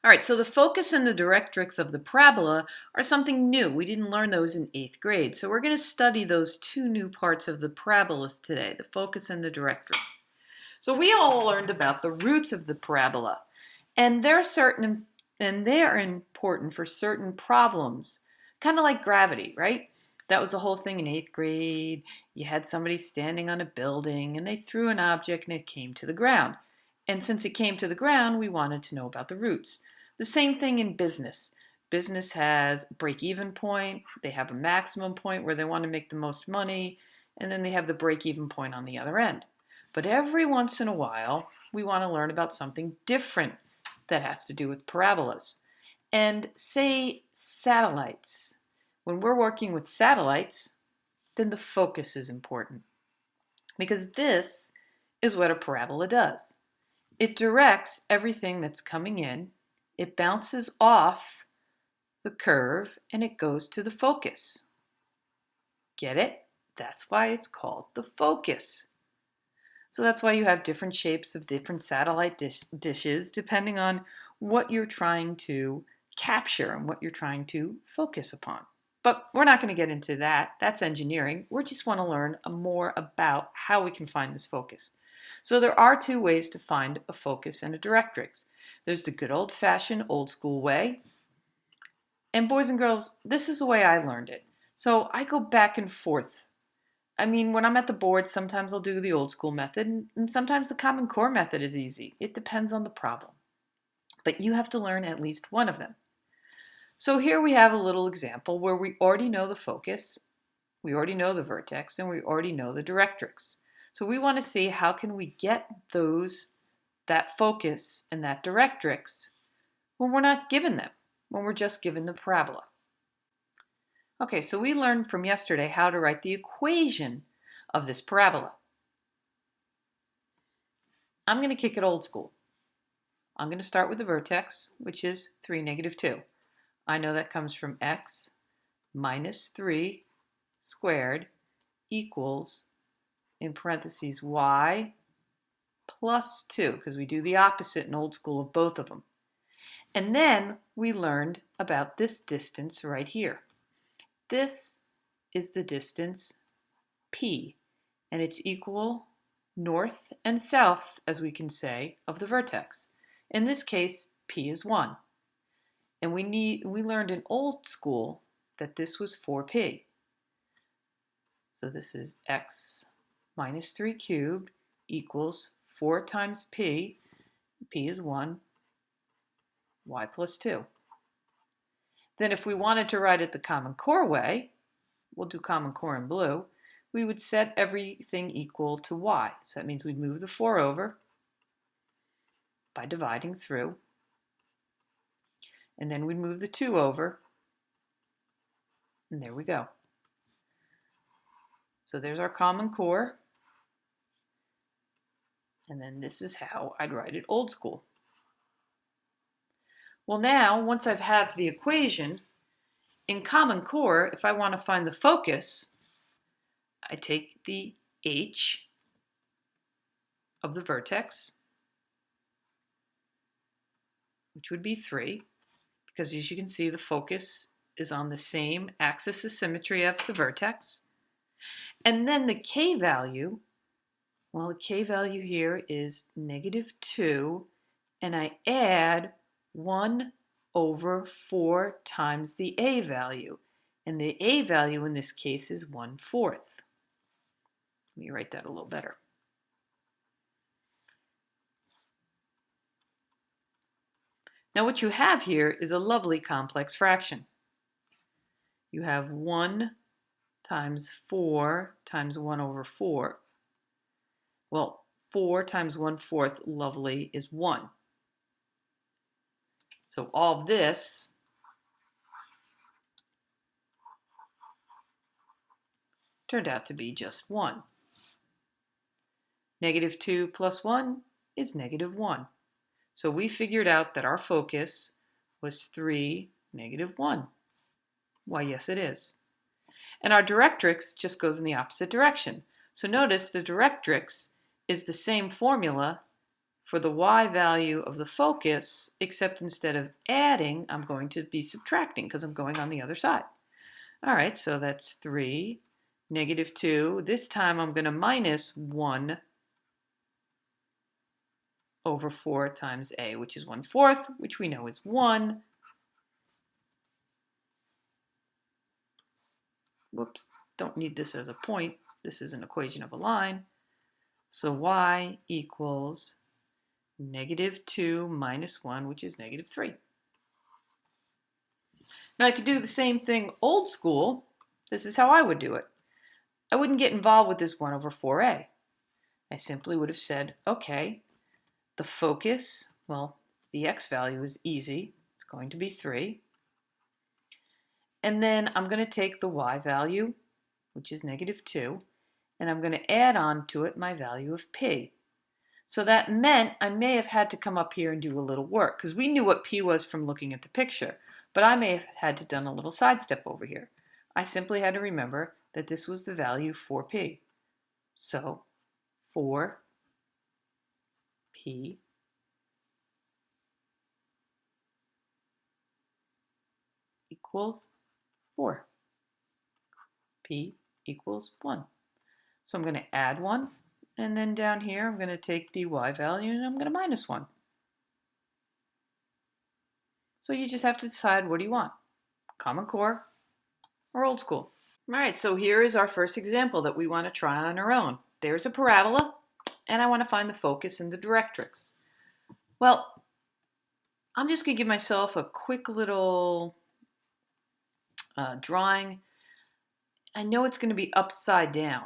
All right, so the focus and the directrix of the parabola are something new. We didn't learn those in 8th grade. So we're going to study those two new parts of the parabolas today, the focus and the directrix. So we all learned about the roots of the parabola, and they're important for certain problems, kind of like gravity, right? That was the whole thing in 8th grade. You had somebody standing on a building and they threw an object and it came to the ground. And since it came to the ground, we wanted to know about the roots. The same thing in business. Business has a break-even point, they have a maximum point where they want to make the most money, and then they have the break-even point on the other end. But every once in a while, we want to learn about something different that has to do with parabolas. And say satellites. When we're working with satellites, then the focus is important. Because this is what a parabola does. It directs everything that's coming in, it bounces off the curve, and it goes to the focus. Get it? That's why it's called the focus. So that's why you have different shapes of different satellite dishes depending on what you're trying to capture and what you're trying to focus upon. But we're not going to get into that. That's engineering. We just want to learn more about how we can find this focus. So there are two ways to find a focus and a directrix. There's the good old-fashioned, old-school way. And boys and girls, this is the way I learned it. So I go back and forth. I mean, when I'm at the board, sometimes I'll do the old school method, and sometimes the Common Core method is easy. It depends on the problem. But you have to learn at least one of them. So here we have a little example where we already know the focus, we already know the vertex, and we already know the directrix. So we want to see how can we get that focus and that directrix when we're not given them, when we're just given the parabola. Okay, so we learned from yesterday how to write the equation of this parabola. I'm going to kick it old school. I'm going to start with the vertex, which is 3, -2. I know that comes from x minus 3 squared equals, in parentheses, y plus 2, because we do the opposite in old school of both of them. And then we learned about this distance right here. This is the distance p, and it's equal north and south, as we can say, of the vertex. In this case, p is 1. And we learned in old school that this was 4p. So this is x minus 3 cubed equals 4 times p. P is 1, y plus 2. Then if we wanted to write it the Common Core way, we'll do Common Core in blue, we would set everything equal to y. So that means we'd move the 4 over by dividing through, and then we'd move the 2 over, and there we go. So there's our Common Core, and then this is how I'd write it old school. Well, now, once I've had the equation, in Common Core, if I want to find the focus, I take the h of the vertex, which would be 3, because as you can see, the focus is on the same axis of symmetry as the vertex. And then the k value, well, the k value here is -2, and I add 1 over 4 times the a value. And the a value in this case is 1/4. Let me write that a little better. Now what you have here is a lovely complex fraction. You have 1 times 4 times 1 over 4. Well, 4 times 1/4, lovely, is 1. So all of this turned out to be just 1. -2 plus 1 is -1. So we figured out that our focus was 3, -1. Why, yes, it is. And our directrix just goes in the opposite direction. So notice the directrix is the same formula for the y value of the focus, except instead of adding, I'm going to be subtracting because I'm going on the other side. All right, so that's 3, negative 2. This time I'm going to minus 1 over 4 times a, which is 1/4, which we know is 1. Whoops, don't need this as a point. This is an equation of a line. So y equals negative 2 minus 1, which is negative 3. Now I could do the same thing old school. This is how I would do it. I wouldn't get involved with this 1 over 4a. I simply would have said, okay, the focus, well, the x value is easy. It's going to be 3. And then I'm going to take the y value, which is negative 2, and I'm going to add on to it my value of p. So that meant I may have had to come up here and do a little work, because we knew what p was from looking at the picture, but I may have had to done a little sidestep over here. I simply had to remember that this was the value for p. So 4p equals 4. P equals 1. So I'm going to add 1, and then down here I'm going to take the y value and I'm going to minus 1. So you just have to decide, what do you want? Common Core or old school? All right, so here is our first example that we want to try on our own. There's a parabola, and I want to find the focus and the directrix. Well, I'm just going to give myself a quick little drawing. I know it's going to be upside down.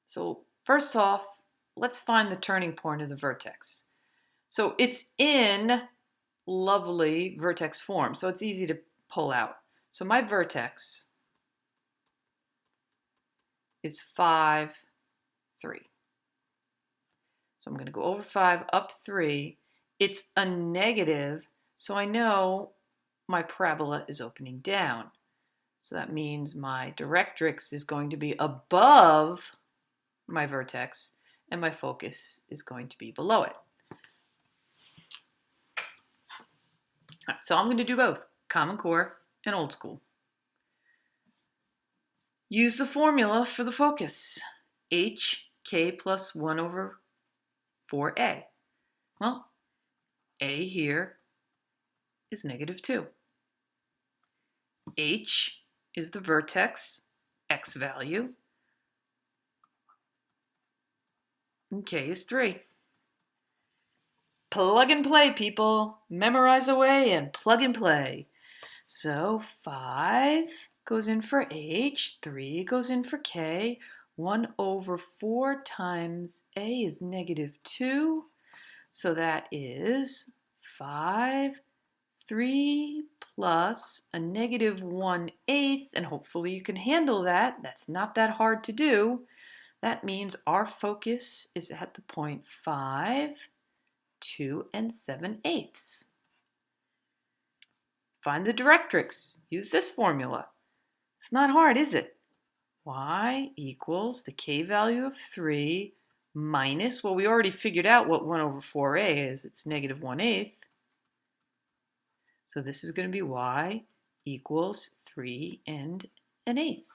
So first off, let's find the turning point of the vertex. So it's in lovely vertex form, so it's easy to pull out. So my vertex is 5, 3. So I'm going to go over 5, up 3. It's a negative, so I know my parabola is opening down. So that means my directrix is going to be above my vertex, and my focus is going to be below it. All right, so I'm going to do both, Common Core and Old School. Use the formula for the focus, hk plus 1 over 4a. Well, a here is negative 2. H is the vertex, x value, and k is 3. Plug and play, people. Memorize away and plug and play. So 5 goes in for h, 3 goes in for k, 1 over 4 times a is negative 2. So that is 5, 3 plus a negative 1/8, and hopefully you can handle that. That's not that hard to do. That means our focus is at the point 5, 2 7/8. Find the directrix. Use this formula. It's not hard, is it? Y equals the k value of 3 minus, well, we already figured out what 1 over 4a is. It's negative 1/8. So this is going to be y equals 3 1/8.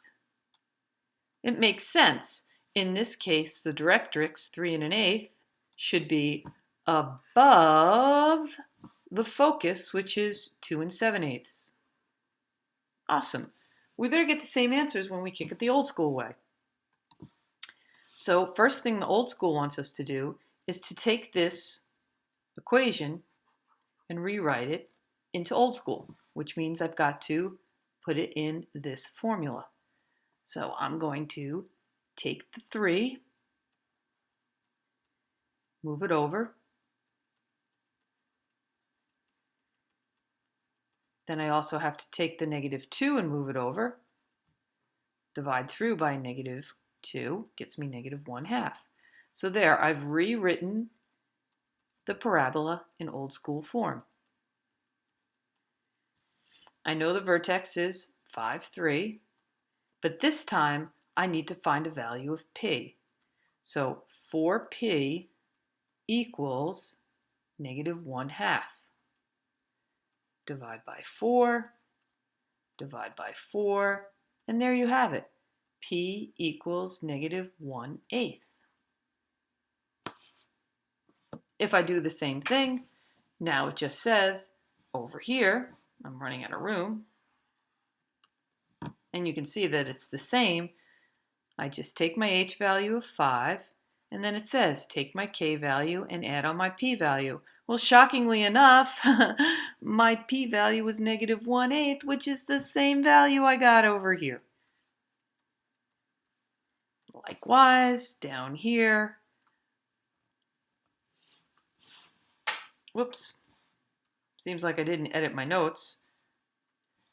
It makes sense. In this case, the directrix, 3 1/8, should be above the focus, which is 2 7/8. Awesome. We better get the same answers when we kick it the old school way. So first thing the old school wants us to do is to take this equation and rewrite it into old school, which means I've got to put it in this formula. So I'm going to take the 3, move it over. Then I also have to take the negative 2 and move it over. Divide through by negative 2 gets me negative 1/2. So there, I've rewritten the parabola in old school form. I know the vertex is 5, 3, but this time I need to find a value of p. So 4p equals negative 1/2. Divide by 4, divide by 4, and there you have it. P equals negative 1/8. If I do the same thing, now it just says over here, I'm running out of room, and you can see that it's the same. I just take my h value of 5, and then it says take my k value and add on my p value. Well, shockingly enough, my p value was negative 1/8, which is the same value I got over here. Likewise, down here, whoops, seems like I didn't edit my notes,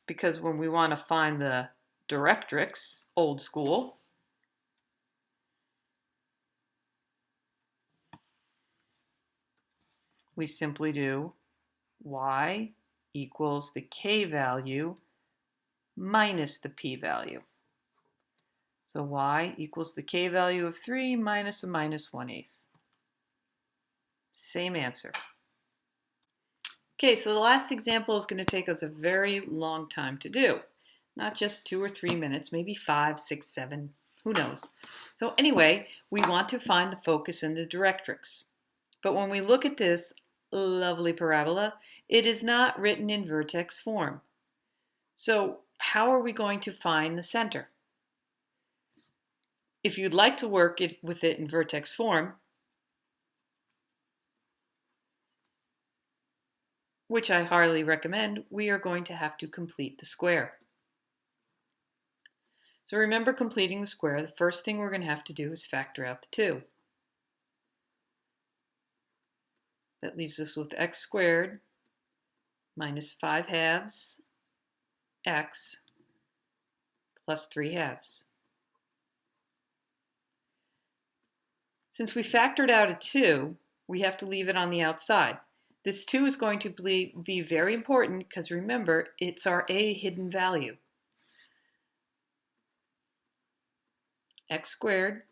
because when we want to find the directrix, old school, we simply do y equals the k value minus the p value. So y equals the k value of 3 minus a minus 1/8. Same answer. Okay, so the last example is going to take us a very long time to do. Not just 2 or 3 minutes, maybe 5, 6, 7, who knows. So anyway, we want to find the focus and the directrix. But when we look at this lovely parabola, it is not written in vertex form. So how are we going to find the center? If you'd like to work with it in vertex form, which I highly recommend, we are going to have to complete the square. So remember, completing the square, the first thing we're going to have to do is factor out the 2. That leaves us with x squared minus 5/2 x plus 3/2. Since we factored out a 2, we have to leave it on the outside. This 2 is going to be very important because remember, it's our a hidden value. X squared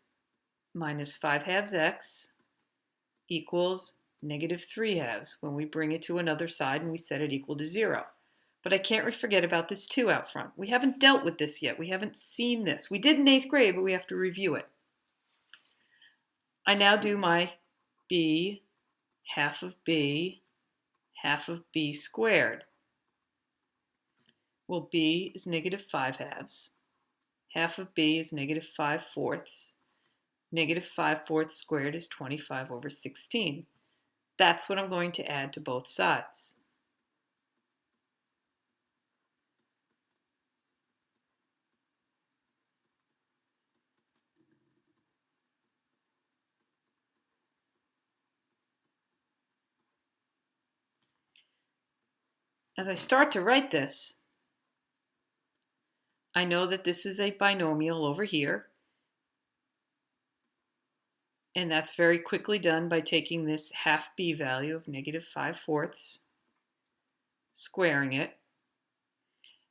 minus 5/2 x equals negative 3/2 when we bring it to another side and we set it equal to 0. But I can't forget about this 2 out front. We haven't dealt with this yet. We haven't seen this. We did in 8th grade, but we have to review it. I now do my b, half of b, half of b squared. Well, b is negative 5/2. Half of b is negative 5/4. Negative 5/4 squared is 25 over 16. That's what I'm going to add to both sides. As I start to write this, I know that this is a binomial over here. And that's very quickly done by taking this half b value of negative 5/4, squaring it.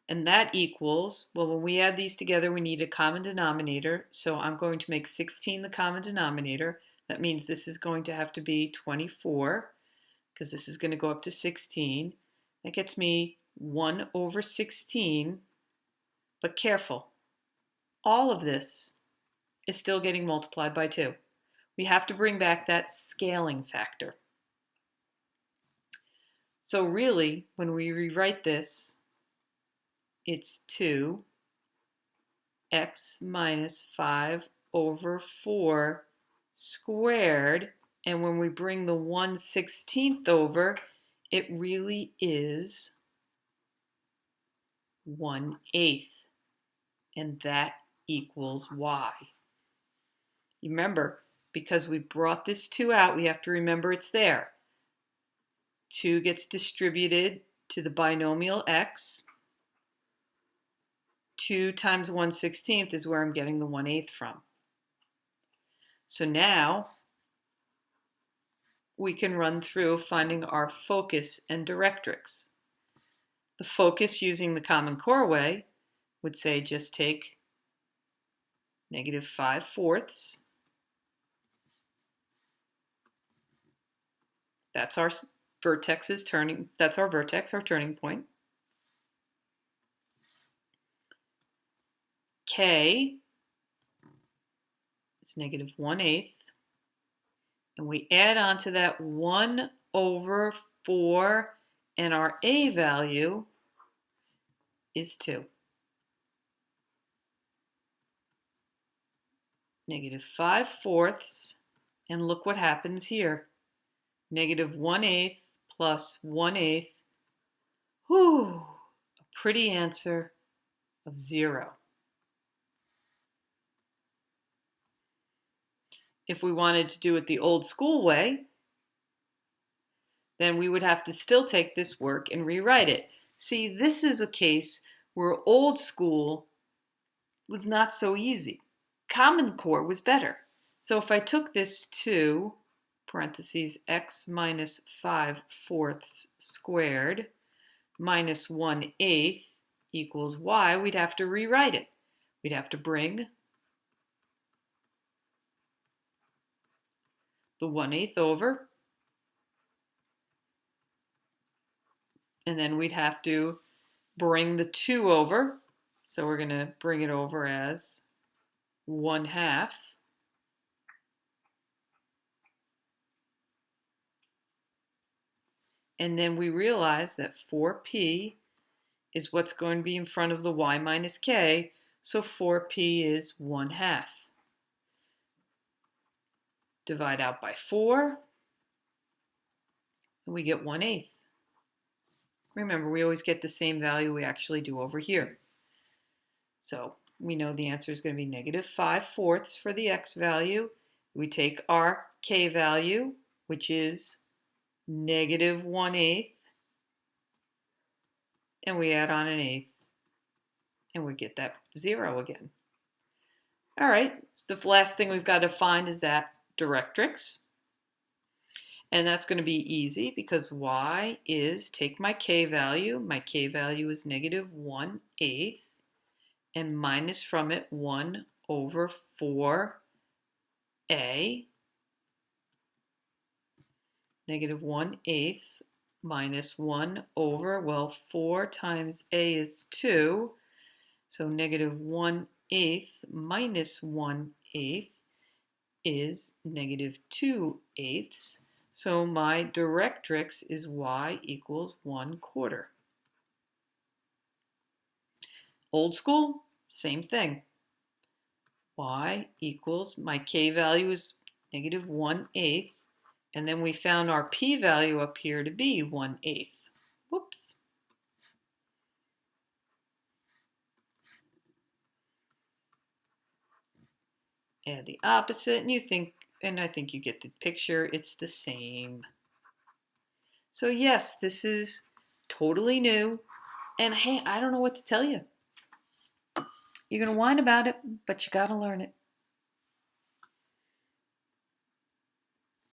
And that equals, well, when we add these together, we need a common denominator. So I'm going to make 16 the common denominator. That means this is going to have to be 24, because this is going to go up to 16. That gets me 1 over 16. But careful, all of this is still getting multiplied by 2. We have to bring back that scaling factor. So really, when we rewrite this, it's 2x minus 5 over 4 squared. And when we bring the 1/16 over, it really is 1/8. And that equals y. Remember, because we brought this 2 out, we have to remember it's there. 2 gets distributed to the binomial x. 2 times 1/16 is where I'm getting the 1/8 from. So now we can run through finding our focus and directrix. The focus, using the Common Core way, would say just take negative 5/4. That's our vertex is turning, that's our vertex, our turning point. K is negative 1/8. And we add on to that 1 over 4, and our A value is 2. Negative 5/4, and look what happens here. Negative 1/8 plus 1/8. Whew, a pretty answer of 0. If we wanted to do it the old school way, then we would have to still take this work and rewrite it. See, this is a case where old school was not so easy. Common Core was better. So if I took this 2, parentheses, x minus 5/4 squared minus 1/8 equals y, we'd have to rewrite it. We'd have to bring the 1/8 over, and then we'd have to bring the 2 over. So we're going to bring it over as 1/2. And then we realize that 4p is what's going to be in front of the y minus k, so 4p is 1/2. Divide out by 4, and we get 1/8. Remember, we always get the same value we actually do over here. So we know the answer is going to be negative 5/4 for the x value. We take our k value, which is negative 1/8, and we add on an 1/8, and we get that 0 again. All right, so the last thing we've got to find is that directrix. And that's going to be easy because y is, take my k value is negative 1/8, and minus from it 1 over 4a. Negative 1/8 minus 1 over, well, 4 times a is 2, so negative 1/8 minus 1/8 is negative 2/8. So my directrix is y equals 1/4. Old school, same thing. Y equals, my k value is negative 1/8, and then we found our p value up here to be 1/8. Whoops. Add the opposite, and I think you get the picture. It's the same. So yes, this is totally new, and hey, I don't know what to tell you. You're going to whine about it, but you got to learn it.